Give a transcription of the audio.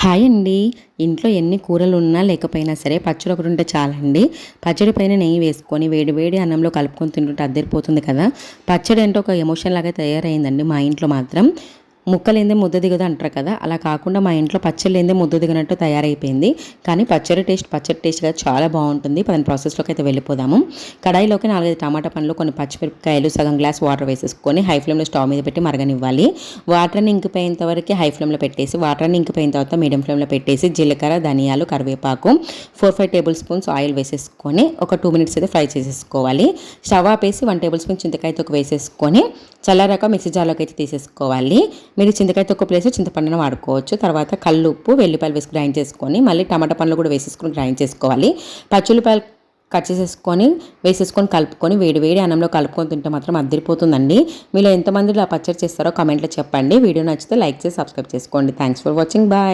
Hi అండి. ఇంట్లో ఎన్ని కూరలు ఉన్నా లేకపోయినా సరే పచ్చడి ఒకటి ఉంటే చాలండి. పచ్చడి పైన నెయ్యి వేసుకొని వేడి వేడి అన్నంలో కలుపుకొని తింటుంటే అద్దరిపోతుంది కదా. పచ్చడి అంటే ఒక ఎమోషన్ లాగా తయారైందండి మా ఇంట్లో మాత్రం. ముక్కలేందే ముద్ద దిగదు అంటారు కదా, అలా కాకుండా మా ఇంట్లో పచ్చడి లేదే ముద్ద దిగినట్టు తయారైపోయింది. కానీ పచ్చడి టేస్ట్గా చాలా బాగుంటుంది. పదని ప్రాసెస్లోకి అయితే వెళ్ళిపోదాము. కడాయిలోకి 4-5 టమాటా పండ్లు, కొన్ని పచ్చిమిరపకాయలు, సగం గ్లాస్ వాటర్ వేసేసుకొని హై ఫ్లేమ్లో స్టవ్ మీద పెట్టి మరగనివ్వాలి. వాటర్ని ఇంకిపోయేంత వరకు హై ఫ్లేమ్లో పెట్టేసి, వాటర్ని ఇంకిపోయిన తర్వాత మీడియం ఫ్లేమ్లో పెట్టేసి జీలకర్ర, ధనియాలు, కరివేపాకు, 4-5 టేబుల్ స్పూన్స్ ఆయిల్ వేసేసుకొని ఒక 2 మినిట్స్ అయితే ఫ్రై చేసేసుకోవాలి. స్టవ్ ఆపేసి 1 టేబుల్ స్పూన్ చింతకాయ తొక్కు వేసేసుకొని చల్లారాక మిక్సీ జార్లోకి అయితే తీసేసుకోవాలి. మీరు చింతకాయ తొక్కు ప్లేస్ చింతపండును వాడుకోవచ్చు. తర్వాత కల్లుప్పు, వెల్లిపాయలు వేసి గ్రైండ్ చేసుకొని మళ్ళీ టమాటా పండ్లు కూడా వేసేసుకొని గ్రైండ్ చేసుకోవాలి. పచ్చుల్లిపాయలు కట్ వేసేసుకొని కలుపుకొని వేడి వేడి అన్నంలో కలుపుకొని తింటే మాత్రం అద్దరిపోతుందండి. మీలో ఎంతమంది ఇలా పచ్చడి చేస్తారో కామెంట్లో చెప్పండి. వీడియో నచ్చితే లైక్ చేసి సబ్స్క్రైబ్ చేసుకోండి. Thanks for watching. బాయ్.